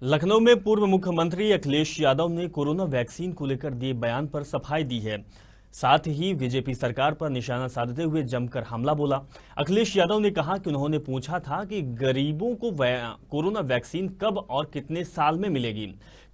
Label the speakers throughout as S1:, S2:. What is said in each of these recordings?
S1: लखनऊ में पूर्व मुख्यमंत्री अखिलेश यादव ने कोरोना वैक्सीन को लेकर दिए बयान पर सफाई दी है। साथ ही बीजेपी सरकार पर निशाना साधते हुए जमकर हमला बोला। अखिलेश यादव ने कहा कि उन्होंने पूछा था कि गरीबों को कोरोना वैक्सीन कब और कितने साल में मिलेगी।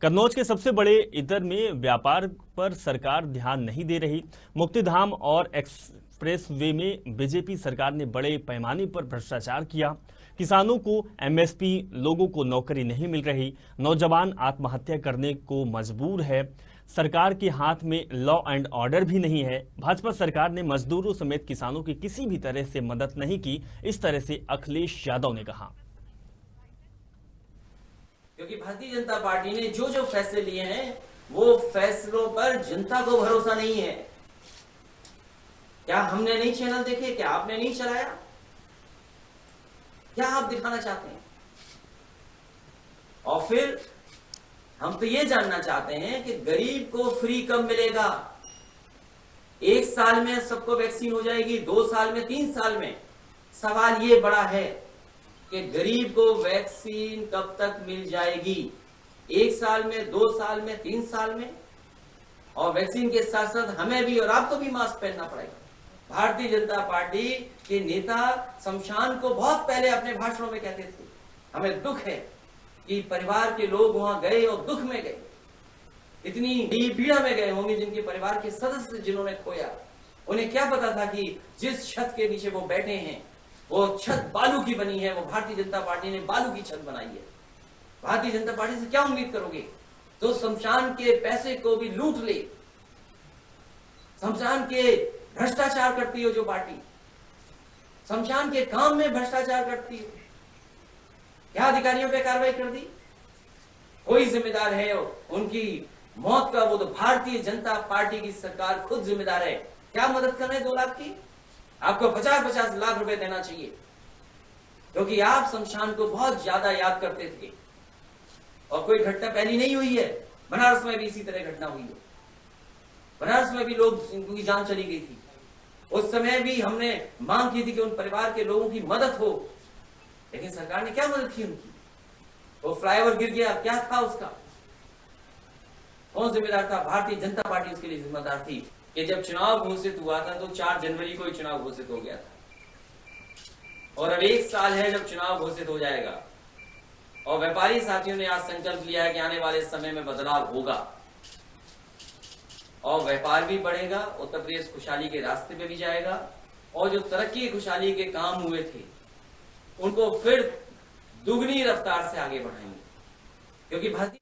S1: कन्नौज के सबसे बड़े इतर में व्यापार पर सरकार ध्यान नहीं दे रही। मुक्तिधाम और एक्सप्रेस वे में बीजेपी सरकार ने बड़े पैमाने पर भ्रष्टाचार किया। किसानों को एमएसपी, लोगों को नौकरी नहीं मिल रही, नौजवान आत्महत्या करने को मजबूर है। सरकार के हाथ में लॉ एंड ऑर्डर भी नहीं है। भाजपा सरकार ने मजदूरों समेत किसानों की किसी भी तरह से मदद नहीं की। इस तरह से अखिलेश यादव ने कहा।
S2: क्योंकि भारतीय जनता पार्टी ने जो जो फैसले लिए हैं वो फैसलों पर जनता को भरोसा नहीं है। क्या हमने नहीं चैनल देखे? क्या आपने नहीं चलाया? क्या आप दिखाना चाहते हैं? और फिर हम तो ये जानना चाहते हैं कि गरीब को फ्री कब मिलेगा? 1 साल में सबको वैक्सीन हो जाएगी, 2 साल में, 3 साल में? सवाल ये बड़ा है कि गरीब को वैक्सीन कब तक मिल जाएगी? 1 साल में, 2 साल में, 3 साल में? और वैक्सीन के साथ साथ हमें भी और आपको भी मास्क पहनना पड़ेगा। भारतीय जनता पार्टी के नेता शमशान को बहुत पहले अपने भाषणों में कहते थे। हमें दुख है कि परिवार के लोग वहां गए और दुख में गए, इतनी पीड़ा में गए होंगे जिनके परिवार के सदस्य जिन्होंने खोया। उन्हें क्या पता था कि जिस छत के नीचे वो बैठे हैं वो छत बालू की बनी है। वो भारतीय जनता पार्टी ने बालू की छत बनाई है। भारतीय जनता पार्टी से क्या उम्मीद करोगे? तो शमशान के पैसे को भी लूट ले, शमशान के भ्रष्टाचार करती हो जो पार्टी, शमशान के काम में भ्रष्टाचार करती हो। क्या अधिकारियों पे कार्रवाई कर दी? कोई जिम्मेदार है उनकी मौत का? वो तो भारतीय जनता पार्टी की सरकार खुद जिम्मेदार है। क्या मदद कर रहे हैं 2 लाख की? आपको 50-50 लाख रुपए देना चाहिए, क्योंकि आप शमशान को बहुत ज्यादा याद करते थे। और कोई घटना पहली नहीं हुई है, बनारस में भी इसी तरह घटना हुई है। बनारस में भी लोग, उनकी जान चली गई थी। उस समय भी हमने मांग की थी कि उन परिवार के लोगों की मदद हो, लेकिन सरकार ने क्या मदद की उनकी? वो फ्लाईओवर गिर गया, क्या था उसका? कौन जिम्मेदार था? भारतीय जनता पार्टी उसके लिए जिम्मेदार थी कि जब चुनाव घोषित हुआ था तो 4 जनवरी को ही चुनाव घोषित हो गया था। और अब 1 साल है जब चुनाव घोषित हो जाएगा। और व्यापारी साथियों ने आज संकल्प लिया है कि आने वाले समय में बदलाव होगा और व्यापार भी बढ़ेगा, उत्तर प्रदेश खुशहाली के रास्ते पे भी जाएगा और जो तरक्की खुशहाली के काम हुए थे उनको फिर दुगनी रफ्तार से आगे बढ़ाएंगे। क्योंकि भारतीय